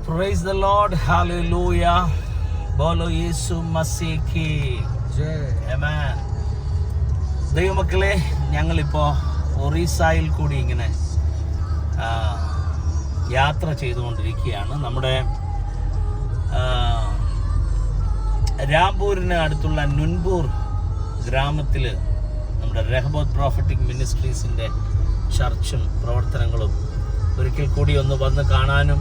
Praise the Lord. Hallelujah. Bolo Yesu Masih ki Jai. Amen. ദൈവമക്കളെ, ഞങ്ങളിപ്പോൾ ഒറീസയിൽ കൂടി ഇങ്ങനെ യാത്ര ചെയ്തുകൊണ്ടിരിക്കുകയാണ്. നമ്മുടെ രാംപൂരിന് അടുത്തുള്ള നുൻപൂർ ഗ്രാമത്തിൽ നമ്മുടെ രഹബോത്ത് പ്രോഫറ്റിക് മിനിസ്ട്രീസിൻ്റെ ചർച്ചും പ്രവർത്തനങ്ങളും ഒരിക്കൽ കൂടി ഒന്ന് വന്ന് കാണാനും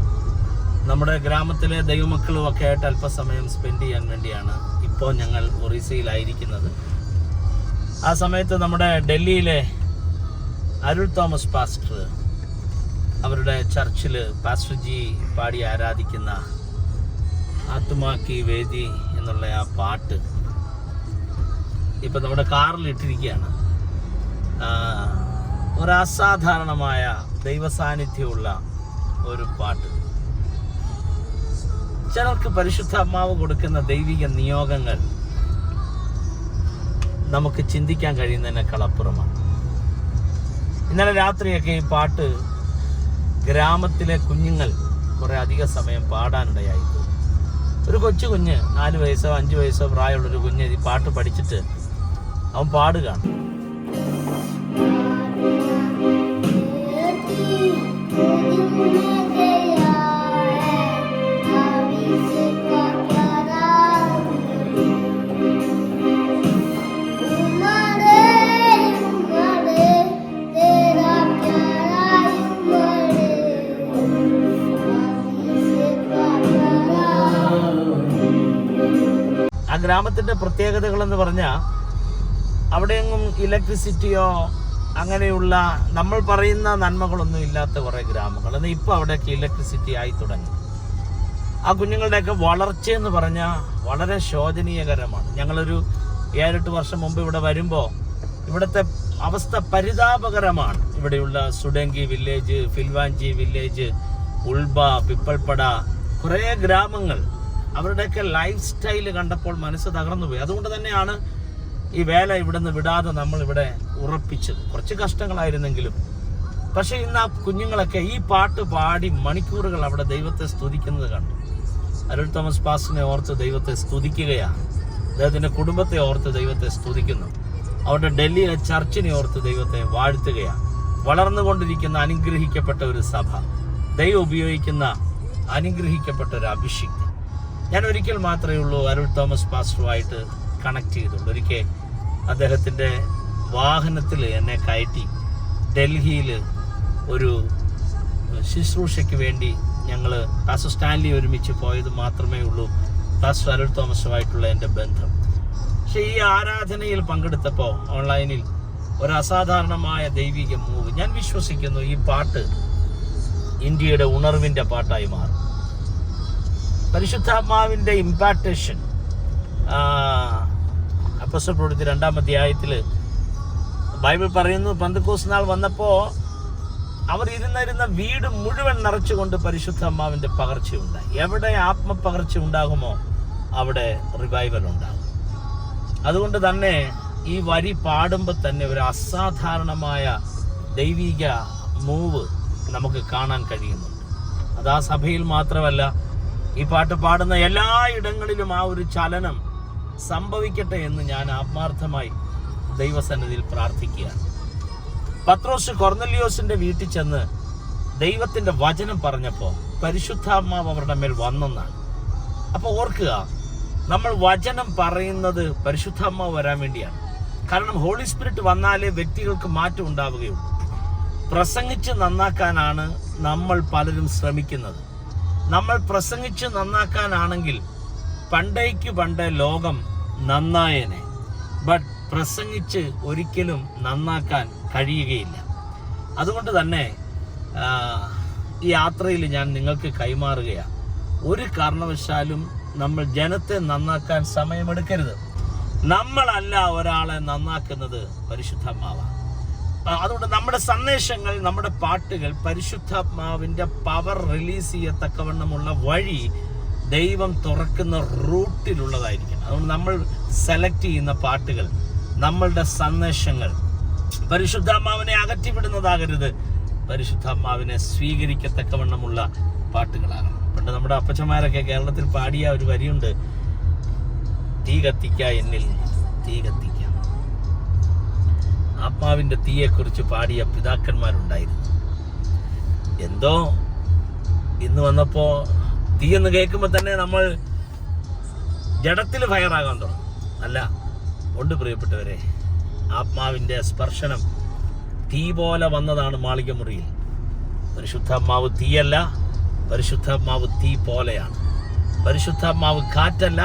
നമ്മുടെ ഗ്രാമത്തിലെ ദൈവമക്കളും ഒക്കെ ആയിട്ട് അല്പസമയം സ്പെൻഡ് ചെയ്യാൻ വേണ്ടിയാണ് ഇപ്പോൾ ഞങ്ങൾ ഒറീസയിലായിരിക്കുന്നത്. ആ സമയത്ത് നമ്മുടെ ഡൽഹിയിലെ അരുൾ തോമസ് പാസ്റ്റർ അവരുടെ ചർച്ചിൽ പാസ്റ്റർ ജി പാടി ആരാധിക്കുന്ന ആത്മാക്കി വേദി എന്നുള്ള ആ പാട്ട് ഇപ്പം നമ്മുടെ കാറിൽ ഇട്ടിരിക്കുകയാണ്. ഒരു അസാധാരണമായ ദൈവസാന്നിധ്യമുള്ള ഒരു പാട്ട്. ചിലർക്ക് പരിശുദ്ധാത്മാവ് കൊടുക്കുന്ന ദൈവിക നിയോഗങ്ങൾ നമുക്ക് ചിന്തിക്കാൻ കഴിയുന്നതിനേക്കാൾ അപ്പുറമാണ്. ഇന്നലെ രാത്രിയൊക്കെ ഈ പാട്ട് ഗ്രാമത്തിലെ കുഞ്ഞുങ്ങൾ കുറേ അധിക സമയം പാടാനിടയായി. ഒരു കൊച്ചു കുഞ്ഞ് 4 വയസ്സോ 5 വയസ്സോ പ്രായമുള്ളൊരു കുഞ്ഞ് ഈ പാട്ട് പഠിച്ചിട്ട് അവൻ പാടുകയാണ്. ആ ഗ്രാമത്തിൻ്റെ പ്രത്യേകതകളെന്ന് പറഞ്ഞാൽ അവിടെയെങ്ങും ഇലക്ട്രിസിറ്റിയോ അങ്ങനെയുള്ള നമ്മൾ പറയുന്ന നന്മകളൊന്നും ഇല്ലാത്ത കുറേ ഗ്രാമങ്ങൾ. എന്നാൽ ഇപ്പോൾ അവിടെയൊക്കെ ഇലക്ട്രിസിറ്റി ആയി തുടങ്ങി. ആ കുഞ്ഞുങ്ങളുടെയൊക്കെ വളർച്ചയെന്ന് പറഞ്ഞാൽ വളരെ ശോചനീയകരമാണ്. ഞങ്ങളൊരു 7-8 വർഷം മുമ്പ് ഇവിടെ വരുമ്പോൾ ഇവിടുത്തെ അവസ്ഥ പരിതാപകരമാണ്. ഇവിടെയുള്ള സുഡങ്കി വില്ലേജ്, ഫിൽവാഞ്ചി വില്ലേജ്, ഉൾബ, പിപ്പൾപ്പട, കുറേ ഗ്രാമങ്ങൾ, അവരുടെയൊക്കെ ലൈഫ് സ്റ്റൈല് കണ്ടപ്പോൾ മനസ്സ് തകർന്നു പോയി. അതുകൊണ്ട് തന്നെയാണ് ഈ വേല ഇവിടുന്ന് വിടാതെ നമ്മളിവിടെ ഉറപ്പിച്ചത്. കുറച്ച് കഷ്ടങ്ങളായിരുന്നെങ്കിലും. പക്ഷേ ഇന്ന് ആ കുഞ്ഞുങ്ങളൊക്കെ ഈ പാട്ട് പാടി മണിക്കൂറുകൾ അവിടെ ദൈവത്തെ സ്തുതിക്കുന്നത് കണ്ടു. അരുൾ തോമസ് പാസ്റ്ററിനെ ഓർത്ത് ദൈവത്തെ സ്തുതിക്കുകയാണ്. അദ്ദേഹത്തിൻ്റെ കുടുംബത്തെ ഓർത്ത് ദൈവത്തെ സ്തുതിക്കുന്നു. അവരുടെ ഡൽഹിയിലെ ചർച്ചിനെ ഓർത്ത് ദൈവത്തെ വാഴ്ത്തുകയാണ്. വളർന്നുകൊണ്ടിരിക്കുന്ന അനുഗ്രഹിക്കപ്പെട്ട ഒരു സഭ, ദൈവം ഉപയോഗിക്കുന്ന അനുഗ്രഹിക്കപ്പെട്ട ഒരു അഭിഷിക്തൻ. ഞാൻ ഒരിക്കൽ മാത്രമേ ഉള്ളൂ അരുൾ തോമസ് പാസ്റ്ററുമായിട്ട് കണക്ട് ചെയ്തുള്ളൂ. ഒരിക്കൽ അദ്ദേഹത്തിൻ്റെ വാഹനത്തിൽ എന്നെ കയറ്റി ഡൽഹിയിൽ ഒരു ശുശ്രൂഷയ്ക്ക് വേണ്ടി ഞങ്ങൾ പാസ്റ്റർ സ്റ്റാൻലി ഒരുമിച്ച് പോയത് മാത്രമേ ഉള്ളൂ പാസ്റ്റർ അരുൾ തോമസുമായിട്ടുള്ള എൻ്റെ ബന്ധം. പക്ഷേ ഈ ആരാധനയിൽ പങ്കെടുത്തപ്പോൾ ഓൺലൈനിൽ ഒരു അസാധാരണമായ ദൈവിക മൂവ്, ഞാൻ വിശ്വസിക്കുന്നു ഈ പാട്ട് ഇന്ത്യയുടെ ഉണർവിൻ്റെ പാട്ടായി മാറും. പരിശുദ്ധാത്മാവിൻ്റെ ഇമ്പാക്റ്റേഷൻ. അപ്പോസ്തല പ്രവൃത്തി 2-ാം അധ്യായത്തിൽ ബൈബിൾ പറയുന്നു, പെന്തക്കോസ്ത് നാൾ വന്നപ്പോൾ അവർ ഇരുന്നിരുന്ന വീട് മുഴുവൻ നിറച്ചുകൊണ്ട് പരിശുദ്ധാത്മാവിൻ്റെ പകർച്ചയുണ്ടായി. എവിടെ ആത്മപകർച്ച ഉണ്ടാകുമോ അവിടെ റിവൈവൽ ഉണ്ടാകും. അതുകൊണ്ട് തന്നെ ഈ വരി പാടുമ്പോൾ തന്നെ ഒരു അസാധാരണമായ ദൈവിക മൂവ് നമുക്ക് കാണാൻ കഴിയുന്നുണ്ട്. അത് ആ സഭയിൽ മാത്രമല്ല, ഈ പാട്ട് പാടുന്ന എല്ലാ ഇടങ്ങളിലും ആ ഒരു ചലനം സംഭവിക്കട്ടെ എന്ന് ഞാൻ ആത്മാർത്ഥമായി ദൈവസന്നിധിയിൽ പ്രാർത്ഥിക്കുകയാണ്. പത്രോസ് കൊർന്നലിയോസിന്റെ വീട്ടിൽ ചെന്ന് ദൈവത്തിന്റെ വചനം പറഞ്ഞപ്പോൾ പരിശുദ്ധാത്മാവ് അവരുടെ മേൽ വന്നെന്നാണ്. അപ്പോൾ ഓർക്കുക, നമ്മൾ വചനം പറയുന്നത് പരിശുദ്ധാത്മാവ് വരാൻ വേണ്ടിയാണ്. കാരണം ഹോളി സ്പിരിറ്റ് വന്നാലേ വ്യക്തികൾക്ക് മാറ്റം ഉണ്ടാവുകയുള്ളൂ. പ്രസംഗിച്ച് നന്നാക്കാനാണ് നമ്മൾ പലരും ശ്രമിക്കുന്നത്. നമ്മൾ പ്രസംഗിച്ച് നന്നാക്കാനാണെങ്കിൽ പണ്ടേ ലോകം നന്നായേനെ. ബട്ട് പ്രസംഗിച്ച് ഒരിക്കലും നന്നാക്കാൻ കഴിയുകയില്ല. അതുകൊണ്ട് തന്നെ ഈ യാത്രയിൽ ഞാൻ നിങ്ങൾക്ക് കൈമാറുകയാണ്, ഒരു കാരണവശാലും നമ്മൾ ജനത്തെ നന്നാക്കാൻ സമയമെടുക്കരുത്. നമ്മളല്ല ഒരാളെ നന്നാക്കുന്നത്, പരിശുദ്ധാത്മാവാണ്. അതുകൊണ്ട് നമ്മുടെ സന്ദേശങ്ങൾ, നമ്മുടെ പാട്ടുകൾ പരിശുദ്ധാത്മാവിൻ്റെ പവർ റിലീസ് ചെയ്യത്തക്കവണ്ണമുള്ള വഴി ദൈവം തുറക്കുന്ന റൂട്ടിലുള്ളതായിരിക്കണം. അതുകൊണ്ട് നമ്മൾ സെലക്ട് ചെയ്യുന്ന പാട്ടുകൾ, നമ്മളുടെ സന്ദേശങ്ങൾ പരിശുദ്ധാത്മാവിനെ അകറ്റിവിടുന്നതാകരുത്, പരിശുദ്ധാത്മാവിനെ സ്വീകരിക്കത്തക്കവണ്ണമുള്ള പാട്ടുകളാകണം. പണ്ട് നമ്മുടെ അപ്പച്ചന്മാരൊക്കെ കേരളത്തിൽ പാടിയ ഒരു വരിയുണ്ട്, തീ കത്തിക്ക എന്നിൽ തീ കത്തിക്ക. ആത്മാവിന്റെ തീയെക്കുറിച്ച് പാടിയ പിതാക്കന്മാരുണ്ടായിരുന്നു. എന്തോ ഇന്ന് വന്നപ്പോ തീ എന്ന് കേൾക്കുമ്പോ തന്നെ നമ്മൾ ജഡത്തിൽ ഫയറാകാൻ തുടങ്ങും. അല്ല, ഉണ്ട് പ്രിയപ്പെട്ടവരെ, ആത്മാവിന്റെ സ്പർശനം തീ പോലെ വന്നതാണ് മാളികമുറിയിൽ. പരിശുദ്ധാത്മാവ് തീയല്ല, പരിശുദ്ധാത്മാവ് തീ പോലെയാണ്. പരിശുദ്ധാത്മാവ് കാറ്റല്ല,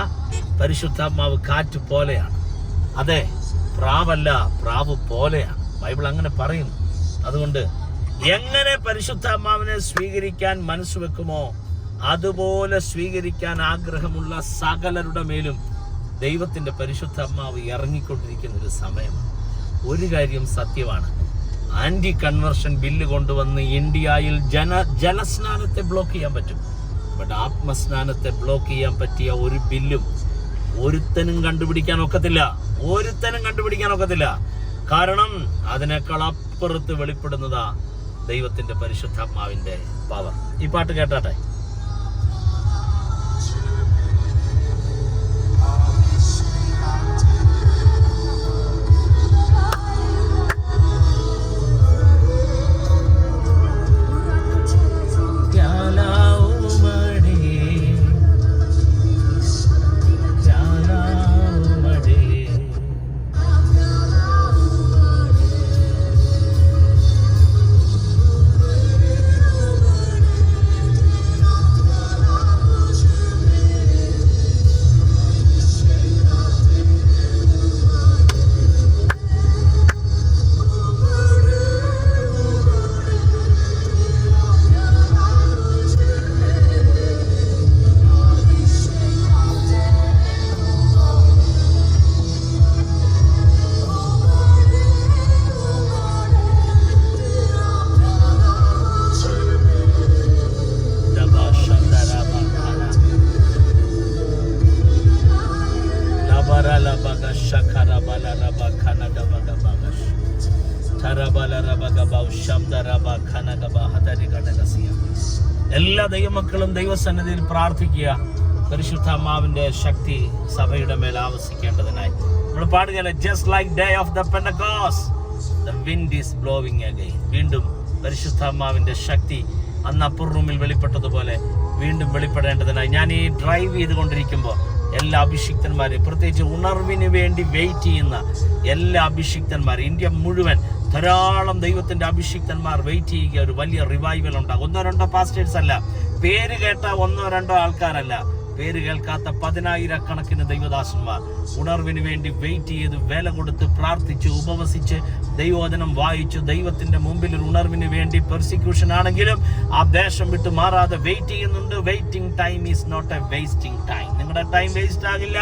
പരിശുദ്ധാത്മാവ് കാറ്റ് പോലെയാണ്. അതെ, പ്രാവല്ല, പ്രാവ് പോലെയാണ്. ബൈബിൾ അങ്ങനെ പറയുന്നു. അതുകൊണ്ട് എങ്ങനെ പരിശുദ്ധാത്മാവിനെ സ്വീകരിക്കാൻ മനസ്സ് വെക്കുമോ അതുപോലെ സ്വീകരിക്കാൻ ആഗ്രഹമുള്ള സകലരുടെ മേലും ദൈവത്തിന്റെ പരിശുദ്ധാത്മാവ് ഇറങ്ങിക്കൊണ്ടിരിക്കുന്ന ഒരു സമയമാണ്. ഒരു കാര്യം സത്യമാണ്, ആന്റി കൺവെർഷൻ ബില്ല് കൊണ്ടുവന്ന് ഇന്ത്യയിൽ ജലസ്നാനത്തെ ബ്ലോക്ക് ചെയ്യാൻ പറ്റും. ബട്ട് ആത്മസ്നാനത്തെ ബ്ലോക്ക് ചെയ്യാൻ പറ്റിയ ഒരു ബില്ലും ഒരുത്തനും കണ്ടുപിടിക്കാൻ ഒക്കത്തില്ല. കാരണം അതിനേക്കാൾ അപ്പുറത്ത് വെളിപ്പെടുന്നതാ ദൈവത്തിന്റെ പരിശുദ്ധാത്മാവിന്റെ പവർ. ഈ പാട്ട് കേട്ടാട്ടെ. എല്ലാ ദൈവമക്കളും ദൈവസന്നിധിയിൽ പ്രാർത്ഥിക്കുക, പരിശുദ്ധാത്മാവിന്റെ ശക്തി സഭയുടെ മേൽ ആവസിക്കേണ്ടതിനായി. നമ്മൾ പാടുകയല്ലേ, just like day of the Pentecost the wind is blowing again. വീണ്ടും പരിശുദ്ധാത്മാവിന്റെ ശക്തി അന്ന് അപ്പർ റൂമിൽ വെളിപ്പെട്ടതുപോലെ വീണ്ടും വെളിപ്പെടേണ്ടതിനായി. ഞാൻ ഈ ഡ്രൈവ് ചെയ്തുകൊണ്ടിരിക്കുമ്പോൾ എല്ലാ അഭിഷിക്തന്മാരെയും, പ്രത്യേകിച്ച് ഉണർവിന് വേണ്ടി വെയിറ്റ് ചെയ്യുന്ന എല്ലാ അഭിഷിക്തന്മാരും, ഇന്ത്യ മുഴുവൻ ധാരാളം ദൈവത്തിന്റെ അഭിഷിക്തന്മാർ വെയിറ്റ് ചെയ്യുക. ഒരു വലിയ റിവൈവൽ ഉണ്ടാകും. 1-2 പാസ്റ്റേഴ്സ് അല്ല, പേര് കേട്ട 1-2 ആൾക്കാരല്ല, പേര് കേൾക്കാത്ത 10,000 ദൈവദാസന്മാർ ഉണർവിന് വേണ്ടി വെയിറ്റ് ചെയ്ത് വില കൊടുത്ത് പ്രാർത്ഥിച്ച് ഉപവസിച്ച് ദൈവവചനം വായിച്ചു ദൈവത്തിന്റെ മുമ്പിൽ ഒരു ഉണർവിന് വേണ്ടി പെർസിക്യൂഷൻ ആണെങ്കിലും ആ ദേശം വിട്ട് മാറാതെ വെയിറ്റ് ചെയ്യുന്നുണ്ട്. Waiting time is not a wasting time. നിങ്ങളുടെ ടൈം വേസ്റ്റ് ആകില്ല,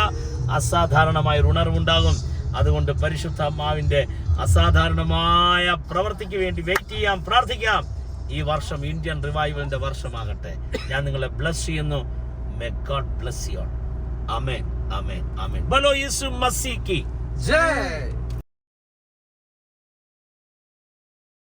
അസാധാരണമായ ഒരു ഉണർവുണ്ടാകും. അതുകൊണ്ട് പരിശുദ്ധാത്മാവിന്റെ അസാധാരണമായ പ്രവൃത്തിക്ക് വേണ്ടി വെയിറ്റ് ചെയ്യാം, പ്രാർത്ഥിക്കാം. ഈ വർഷം ഇന്ത്യൻ റിവൈവലിന്റെ വർഷമാകട്ടെ. ഞാൻ നിങ്ങളെ ബ്ലസ് ചെയ്യുന്നു. May God bless you all. Amen. Amen. Amen. Bolo Yesu Masih ki. Jai.